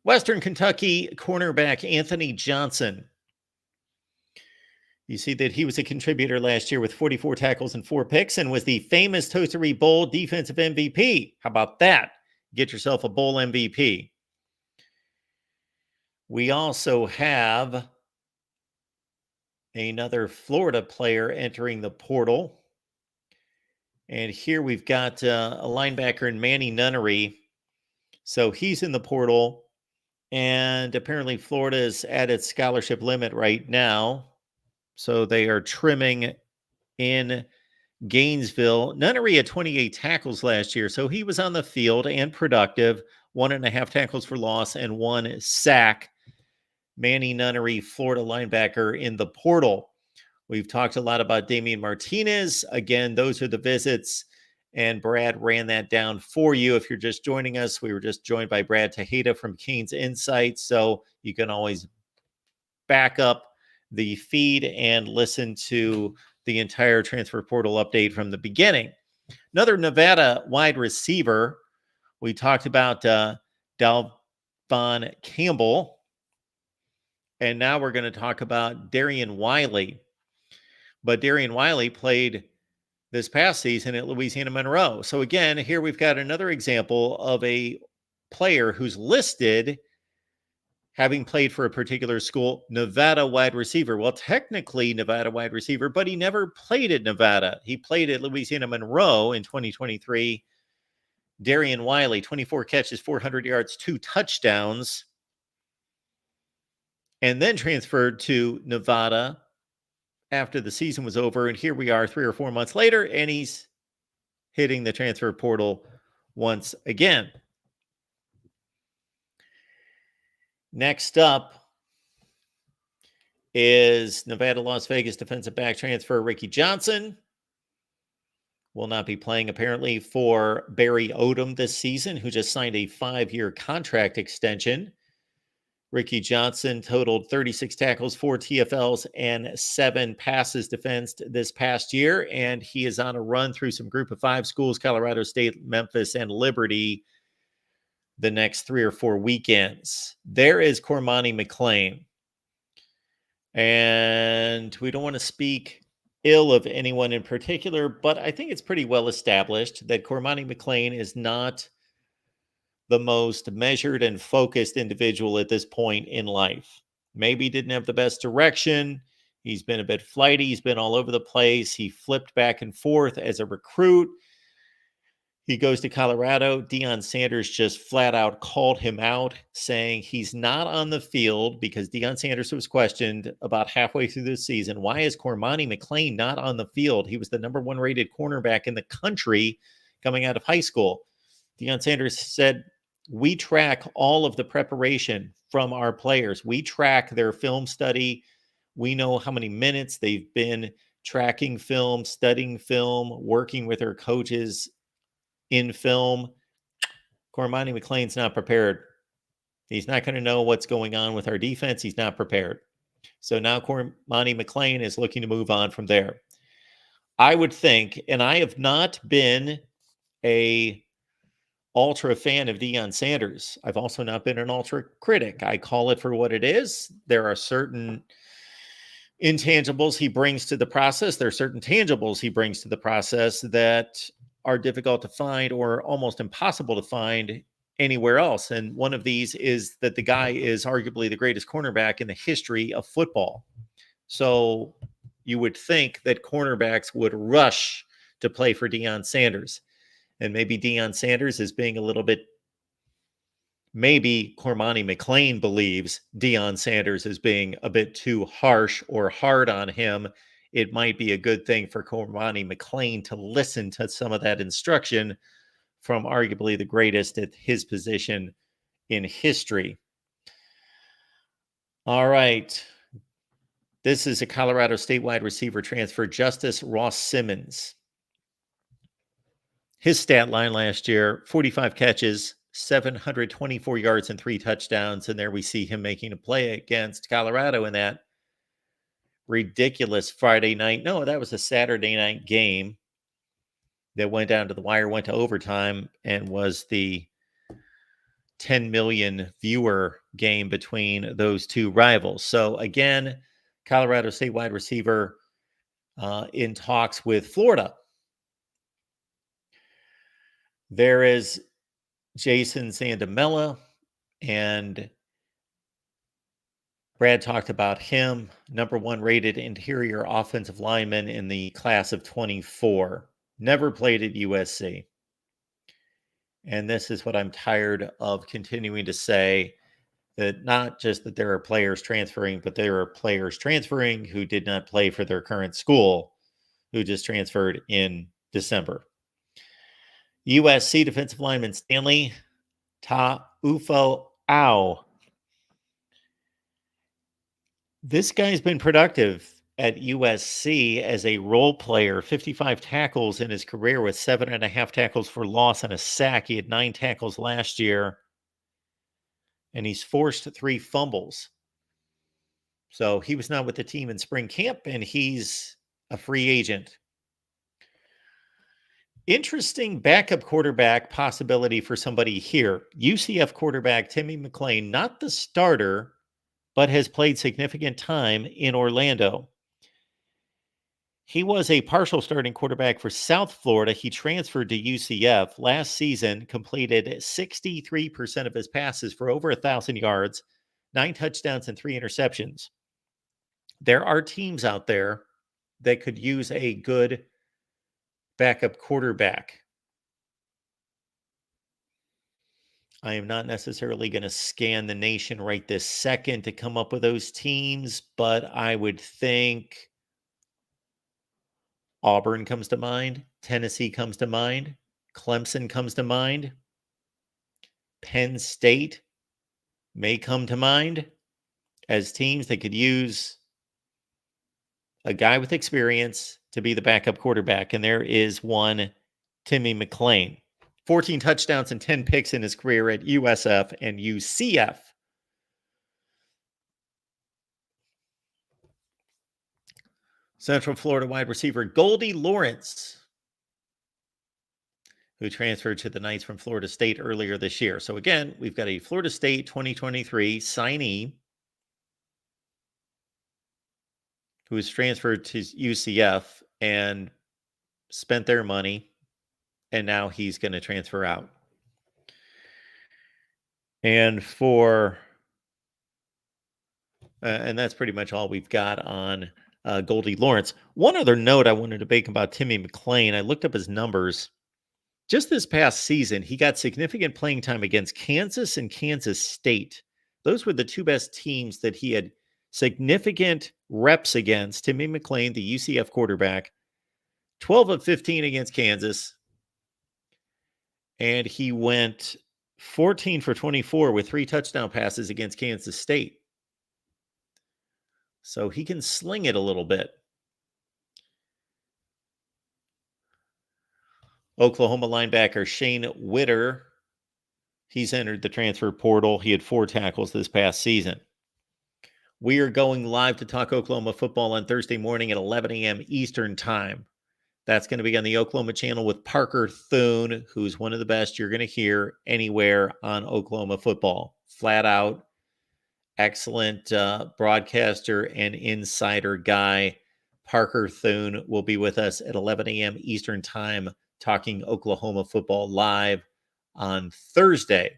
Western Kentucky cornerback Anthony Johnson. You see that he was a contributor last year with 44 tackles and 4 picks and was the famous Toastery Bowl defensive MVP. How about that? Get yourself a bowl MVP. We also have another Florida player entering the portal. And here we've got a linebacker in Manny Nunnery. So he's in the portal. And apparently Florida is at its scholarship limit right now. So they are trimming in Gainesville. Nunnery had 28 tackles last year. So he was on the field and productive. 1.5 tackles for loss and 1 sack. Manny Nunnery, Florida linebacker in the portal. We've talked a lot about Damian Martinez. Again, those are the visits, and Brad ran that down for you. If you're just joining us, we were just joined by Brad Taha from Canes Insight, so you can always back up the feed and listen to the entire transfer portal update from the beginning. Another Nevada wide receiver. We talked about Dalvon Campbell, and now we're going to talk about Darian Wiley. But Darian Wiley played this past season at Louisiana Monroe. So again, here we've got another example of a player who's listed having played for a particular school, Nevada wide receiver. Well, technically Nevada wide receiver, but he never played at Nevada. He played at Louisiana Monroe in 2023. Darian Wiley, 24 catches, 400 yards, 2 touchdowns, and then transferred to Nevada after the season was over. And here we are 3 or 4 months later, and he's hitting the transfer portal once again. Next up is Nevada Las Vegas defensive back transfer Ricky Johnson. Will not be playing apparently for Barry Odom this season, who just signed a 5-year contract extension. Ricky Johnson totaled 36 tackles, 4 TFLs, and 7 passes defensed this past year, and he is on a run through some Group of 5 schools, Colorado State, Memphis, and Liberty, the next 3 or 4 weekends. There is Cormani McClain. And we don't want to speak ill of anyone in particular, but I think it's pretty well established that Cormani McClain is not the most measured and focused individual at this point in life. Maybe didn't have the best direction. He's been a bit flighty. He's been all over the place. He flipped back and forth as a recruit. He goes to Colorado. Deion Sanders just flat out called him out, saying he's not on the field because Deion Sanders was questioned about halfway through the season. Why is Cormani McClain not on the field? He was the number 1 rated cornerback in the country coming out of high school. Deion Sanders said, we track all of the preparation from our players. We track their film study. We know how many minutes they've been tracking film, studying film, working with their coaches in film. Cormani McClain's not prepared. He's not going to know what's going on with our defense. He's not prepared. So now Cormani McClain is looking to move on from there. I would think, and I have not been a ultra fan of Deion Sanders. I've also not been an ultra critic. I call it for what it is. There are certain intangibles he brings to the process. There are certain tangibles he brings to the process that are difficult to find or almost impossible to find anywhere else. And one of these is that the guy is arguably the greatest cornerback in the history of football. So you would think that cornerbacks would rush to play for Deion Sanders. And maybe Deion Sanders is being a little bit, maybe Cormani McClain believes Deion Sanders is being a bit too harsh or hard on him. It might be a good thing for Cormani McClain to listen to some of that instruction from arguably the greatest at his position in history. All right. This is a Colorado State wide receiver transfer, Justice Ross Simmons. His stat line last year, 45 catches, 724 yards, and 3 touchdowns. And there we see him making a play against Colorado in that ridiculous Friday night. No, that was a Saturday night game that went down to the wire, went to overtime, and was the 10 million viewer game between those two rivals. So again, Colorado State wide receiver in talks with Florida. There is Jason Sandamella, and Brad talked about him, number 1 rated interior offensive lineman in the class of 24. Never played at USC. And this is what I'm tired of continuing to say, that not just that there are players transferring, but there are players transferring who did not play for their current school, who just transferred in December. USC defensive lineman Stanley Ta'ufo-Ao. This guy's been productive at USC as a role player, 55 tackles in his career with 7.5 tackles for loss and a sack. He had 9 tackles last year, and he's forced 3 fumbles. So he was not with the team in spring camp, and he's a free agent. Interesting backup quarterback possibility for somebody here. UCF quarterback Timmy McClain, not the starter, but has played significant time in Orlando. He was a partial starting quarterback for South Florida. He transferred to UCF last season, completed 63% of his passes for over 1,000 yards, 9 touchdowns and 3 interceptions. There are teams out there that could use a good backup quarterback. I am not necessarily going to scan the nation right this second to come up with those teams, but I would think Auburn comes to mind, Tennessee comes to mind, Clemson comes to mind, Penn State may come to mind as teams that could use a guy with experience to be the backup quarterback. And there is one, Timmy McClain. 14 touchdowns and 10 picks in his career at USF and UCF. Central Florida wide receiver Goldie Lawrence, who transferred to the Knights from Florida State earlier this year. So again, we've got a Florida State 2023 signee who was transferred to UCF and spent their money, and now he's going to transfer out. And and that's pretty much all we've got on Goldie Lawrence. One other note I wanted to make about Timmy McClain. I looked up his numbers. Just this past season, he got significant playing time against Kansas and Kansas State. Those were the two best teams that he had significant reps against. Timmy McClain, the UCF quarterback, 12 of 15 against Kansas. And he went 14 for 24 with 3 touchdown passes against Kansas State. So he can sling it a little bit. Oklahoma linebacker Shane Witter, he's entered the transfer portal. He had 4 tackles this past season. We are going live to talk Oklahoma football on Thursday morning at 11 a.m. Eastern time. That's going to be on the Oklahoma channel with Parker Thune, who's one of the best you're going to hear anywhere on Oklahoma football. Flat out, excellent broadcaster and insider guy. Parker Thune will be with us at 11 a.m. Eastern time, talking Oklahoma football live on Thursday.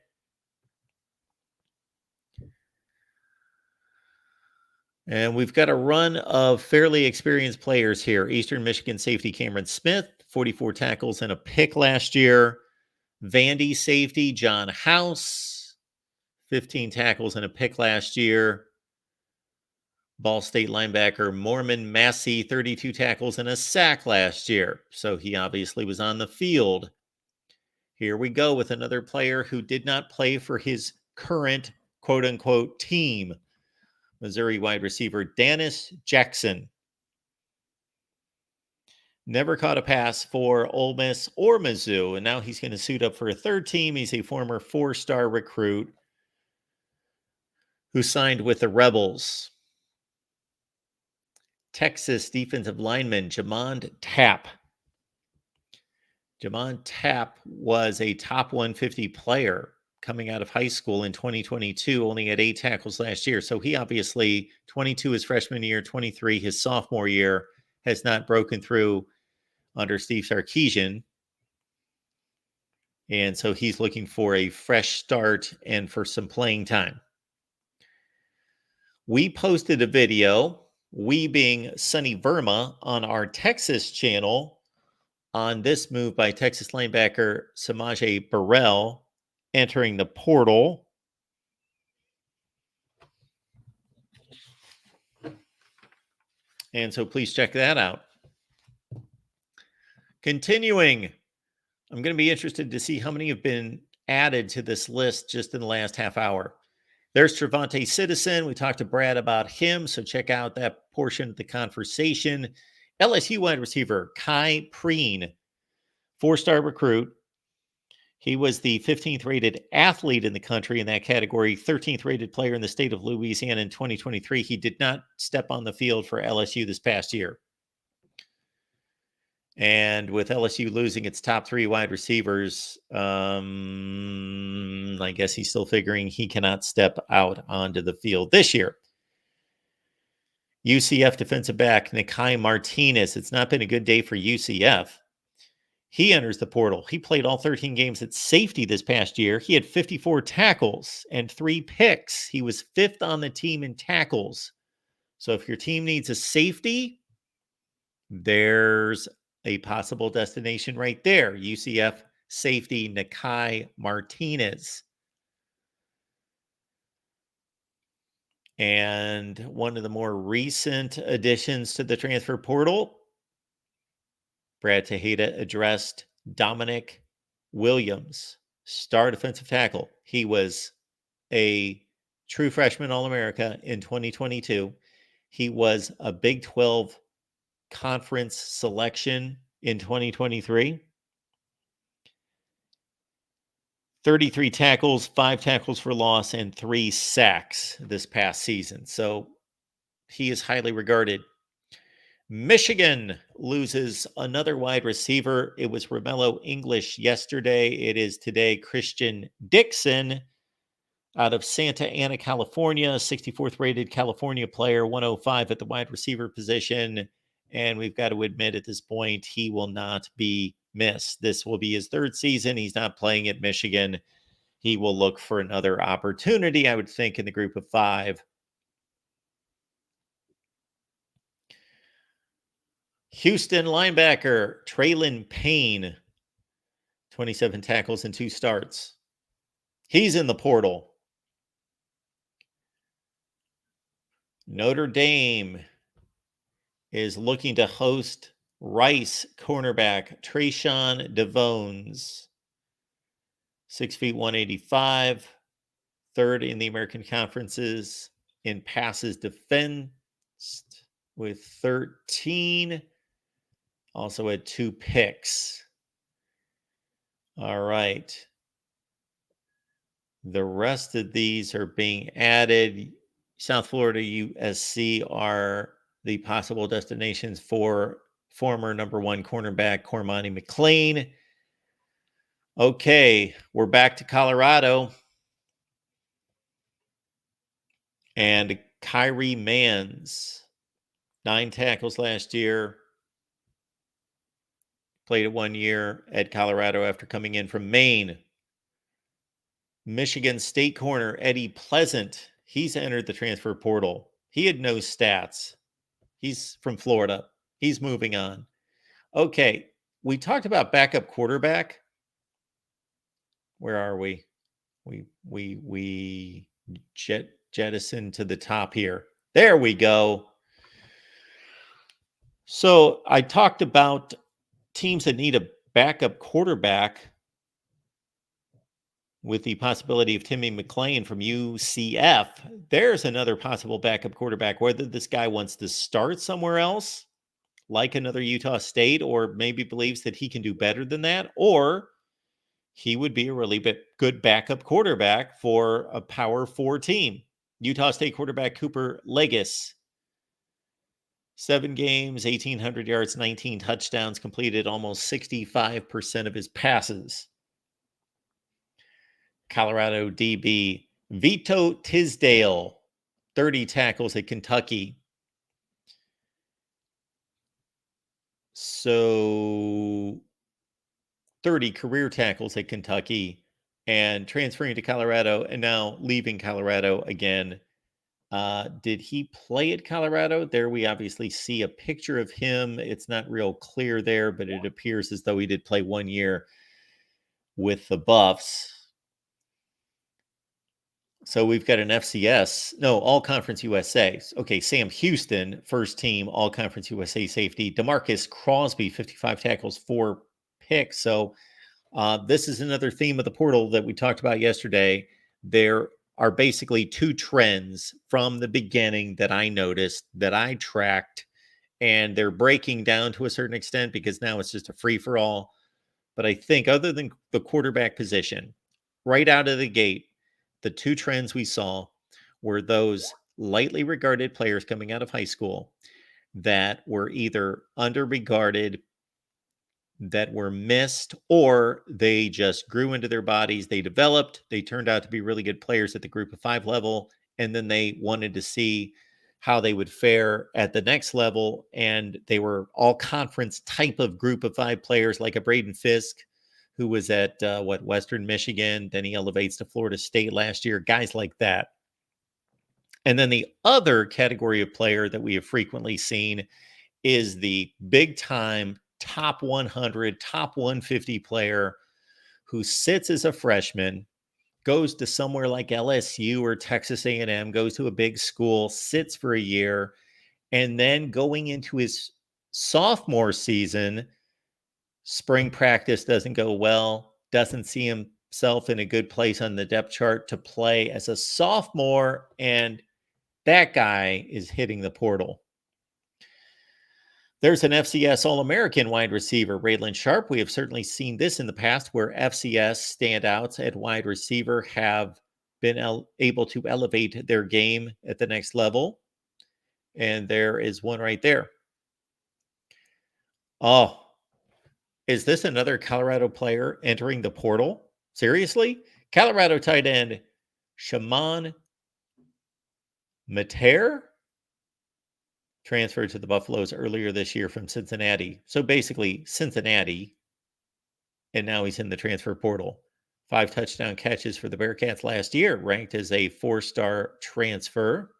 And we've got a run of fairly experienced players here. Eastern Michigan safety Cameron Smith, 44 tackles and a pick last year. Vandy safety John House, 15 tackles and a pick last year. Ball State linebacker Mormon Massey, 32 tackles and a sack last year. So he obviously was on the field. Here we go with another player who did not play for his current quote-unquote team. Missouri wide receiver Dennis Jackson. Never caught a pass for Ole Miss or Mizzou, and now he's going to suit up for a third team. He's a former 4-star recruit who signed with the Rebels. Texas defensive lineman Jamond Tapp. Jamond Tapp was a top 150 player coming out of high school in 2022, only had 8 tackles last year. So he obviously, 22 his freshman year, 23 his sophomore year, has not broken through under Steve Sarkisian. And so he's looking for a fresh start and for some playing time. We posted a video, we being Sonny Verma, on our Texas channel on this move by Texas linebacker Samaje Burrell entering the portal. And so please check that out. Continuing, I'm going to be interested to see how many have been added to this list just in the last half hour. There's Trevante Citizen. We talked to Brad about him, so check out that portion of the conversation. LSU wide receiver Kai Preen, 4-star recruit. He was the 15th rated athlete in the country in that category, 13th rated player in the state of Louisiana in 2023. He did not step on the field for LSU this past year. And with LSU losing its top 3 wide receivers, I guess he's still figuring he cannot step out onto the field this year. UCF defensive back Nikai Martinez. It's not been a good day for UCF. He enters the portal. He played all 13 games at safety this past year. He had 54 tackles and 3 picks. He was 5th on the team in tackles. So if your team needs a safety, there's a possible destination right there. UCF safety Nakai Martinez. And one of the more recent additions to the transfer portal, Brad Taha addressed Dominic Williams, star defensive tackle. He was a true freshman All-America in 2022. He was a Big 12 conference selection in 2023. 33 tackles, 5 tackles for loss, and 3 sacks this past season. So he is highly regarded. Michigan loses another wide receiver. It was Romello English yesterday. It is today Christian Dixon out of Santa Ana, California, 64th rated California player, 105 at the wide receiver position. And we've got to admit at this point, he will not be missed. This will be his 3rd season. He's not playing at Michigan. He will look for another opportunity, I would think, in the group of 5. Houston linebacker Traylon Payne, 27 tackles and 2 starts. He's in the portal. Notre Dame is looking to host Rice cornerback Trayshawn DeVones, 6 feet 185, 3rd in the American Conferences in passes defensed with 13. Also had 2 picks. All right. The rest of these are being added. South Florida USC are the possible destinations for former number 1 cornerback Cormani McLean. Okay, we're back to Colorado. And Kyrie Mans, 9 tackles last year. Played it 1 year at Colorado after coming in from Maine. Michigan State corner Eddie Pleasant, he's entered the transfer portal. He had no stats. He's from Florida. He's moving on. Okay, we talked about backup quarterback. Where are we? We jettison to the top here. There we go. So I talked about teams that need a backup quarterback with the possibility of Timmy McClain from UCF. There's another possible backup quarterback, whether this guy wants to start somewhere else, like another Utah State, or maybe believes that he can do better than that, or he would be a really good backup quarterback for a Power 4 team. Utah State quarterback Cooper Legis, 7 games, 1,800 yards, 19 touchdowns, completed almost 65% of his passes. Colorado DB Vito Tisdale, 30 tackles at Kentucky. So 30 career tackles at Kentucky, and transferring to Colorado and now leaving Colorado again. Did he play at Colorado? There we obviously see a picture of him. It's not real clear there, but it appears as though he did play 1 year with the Buffs. So we've got an All Conference USA. Okay, Sam Houston, first team All Conference USA safety. DeMarcus Crosby, 55 tackles, 4 picks. So this is another theme of the portal that we talked about yesterday. There are basically 2 trends from the beginning that I noticed, that I tracked, and they're breaking down to a certain extent because now it's just a free-for-all. But I think other than the quarterback position, right out of the gate, the 2 trends we saw were those lightly regarded players coming out of high school that were either underregarded, that were missed, or they just grew into their bodies. They developed, they turned out to be really good players at the group of 5 level, and then they wanted to see how they would fare at the next level. And they were all conference type of group of 5 players, like a Braden Fisk, who was at Western Michigan. Then he elevates to Florida State last year, guys like that. And then the other category of player that we have frequently seen is the big time top 100, top 150 player who sits as a freshman, goes to somewhere like LSU or Texas A&M, goes to a big school, sits for a year, and then going into his sophomore season, spring practice doesn't go well, doesn't see himself in a good place on the depth chart to play as a sophomore, and that guy is hitting the portal. There's an FCS All-American wide receiver, Raylan Sharp. We have certainly seen this in the past where FCS standouts at wide receiver have been able to elevate their game at the next level. And there is one right there. Oh, is this another Colorado player entering the portal? Seriously? Colorado tight end Shaman Mater transferred to the Buffaloes earlier this year from Cincinnati. So basically, Cincinnati, and now he's in the transfer portal. 5 touchdown catches for the Bearcats last year, ranked as a 4-star transfer.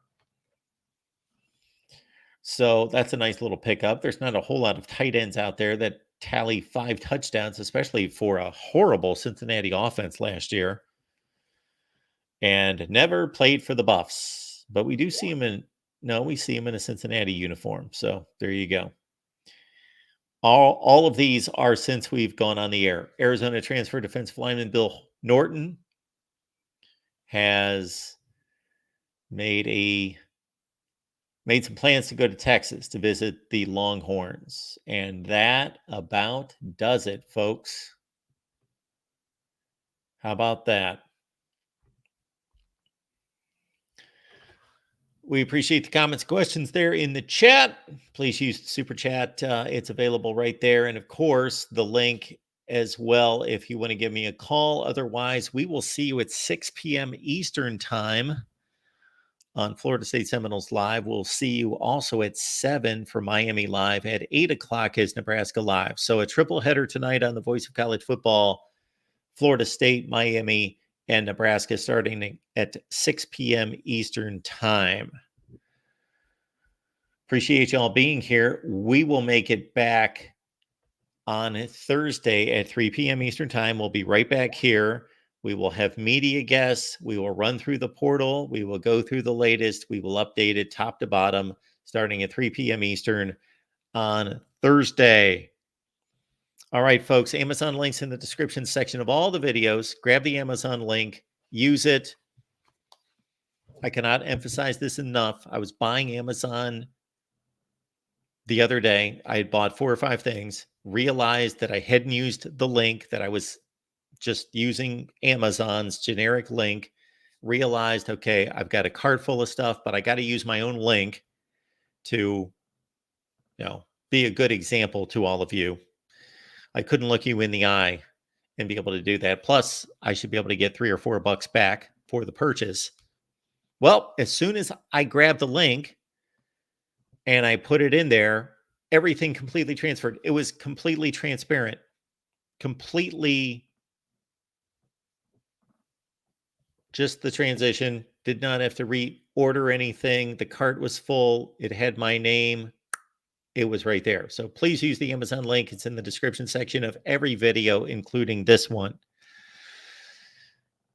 So that's a nice little pickup. There's not a whole lot of tight ends out there that tally 5 touchdowns, especially for a horrible Cincinnati offense last year. And never played for the Buffs. But we do see him we see him in a Cincinnati uniform. So there you go. All of these are since we've gone on the air. Arizona transfer defensive lineman Bill Norton has made some plans to go to Texas to visit the Longhorns. And that about does it, folks. How about that? We appreciate the comments, questions there in the chat. Please use the super chat. It's available right there. And of course, the link as well if you want to give me a call. Otherwise, we will see you at 6 p.m. Eastern time on Florida State Seminoles Live. We'll see you also at 7 for Miami Live. At 8 o'clock is Nebraska Live. So a triple header tonight on the Voice of College Football. Florida State, Miami, and Nebraska starting at 6 p.m. Eastern time. Appreciate y'all being here. We will make it back on Thursday at 3 p.m. Eastern time. We'll be right back here. We will have media guests. We will run through the portal. We will go through the latest. We will update it top to bottom starting at 3 p.m. Eastern on Thursday. All right, folks, Amazon links in the description section of all the videos. Grab the Amazon link, use it. I cannot emphasize this enough. I was buying Amazon the other day. I had bought 4 or 5 things, realized that I hadn't used the link, that I was just using Amazon's generic link, realized, okay, I've got a cart full of stuff, but I got to use my own link to, be a good example to all of you. I couldn't look you in the eye and be able to do that. Plus, I should be able to get $3 or $4 back for the purchase. Well, as soon as I grabbed the link and I put it in there, everything completely transferred. It was completely transparent, completely just the transition. Did not have to reorder anything. The cart was full. It had my name. It was right there. So please use the Amazon link. It's in the description section of every video, including this one.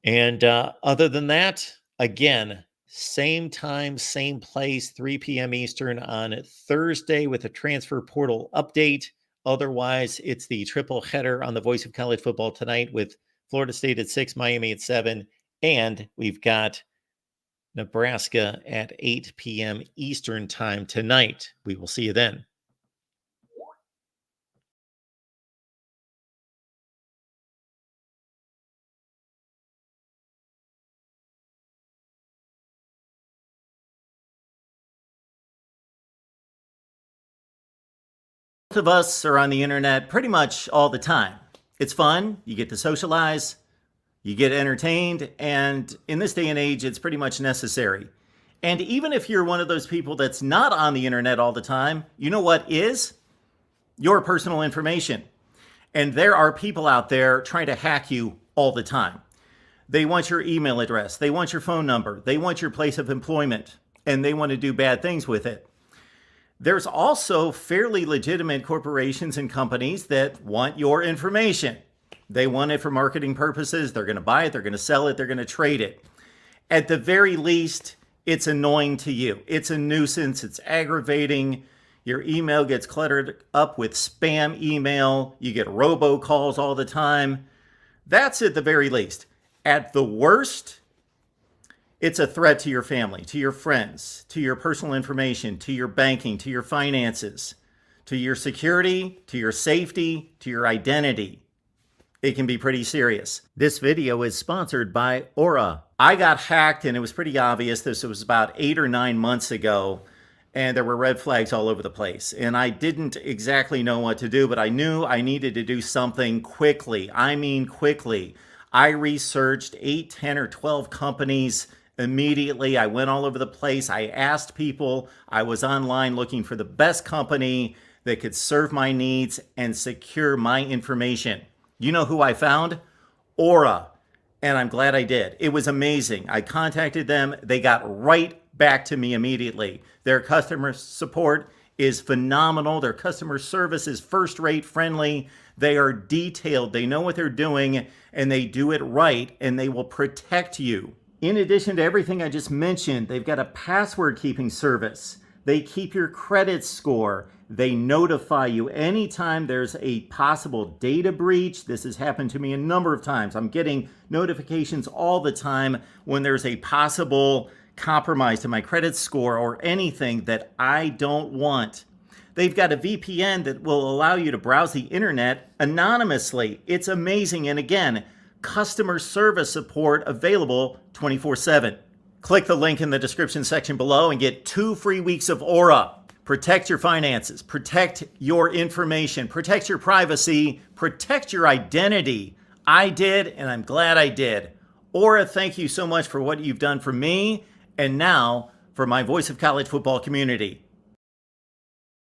And other than that, again, same time, same place, 3 p.m. Eastern on Thursday with a transfer portal update. Otherwise, it's the triple header on the Voice of College Football tonight with Florida State at 6, Miami at 7, and we've got Nebraska at 8 p.m. Eastern time tonight. We will see you then. Of us are on the internet pretty much all the time. It's fun. You get to socialize, you get entertained, and in this day and age, it's pretty much necessary. And even if you're one of those people that's not on the internet all the time, you know what is? Your personal information. And there are people out there trying to hack you all the time. They want your email address, they want your phone number, they want your place of employment, and they want to do bad things with it. There's also fairly legitimate corporations and companies that want your information. They want it for marketing purposes. They're going to buy it, they're going to sell it, they're going to trade it. At the very least, it's annoying to you. It's a nuisance, it's aggravating. Your email gets cluttered up with spam email. You get robocalls all the time. That's at the very least. At the worst, it's a threat to your family, to your friends, to your personal information, to your banking, to your finances, to your security, to your safety, to your identity. It can be pretty serious. This video is sponsored by Aura. I got hacked and it was pretty obvious. This was about 8 or 9 months ago, and there were red flags all over the place. And I didn't exactly know what to do, but I knew I needed to do something quickly. I mean quickly. I researched 8, 10, or 12 companies immediately. I went all over the place. I asked people. I was online looking for the best company that could serve my needs and secure my information. You know who I found? Aura. And I'm glad I did. It was amazing. I contacted them. They got right back to me immediately. Their customer support is phenomenal. Their customer service is first-rate, friendly. They are detailed. They know what they're doing, and they do it right, and they will protect you. In addition to everything I just mentioned, they've got a password-keeping service. They keep your credit score. They notify you anytime there's a possible data breach. This has happened to me a number of times. I'm getting notifications all the time when there's a possible compromise to my credit score or anything that I don't want. They've got a VPN that will allow you to browse the internet anonymously. It's amazing. And again, customer service support available 24/7. Click the link in the description section below and get 2 free weeks of Aura. Protect your finances, protect your information, protect your privacy, protect your identity. I did, and I'm glad I did. Aura, thank you so much for what you've done for me, and now for my Voice of College Football community.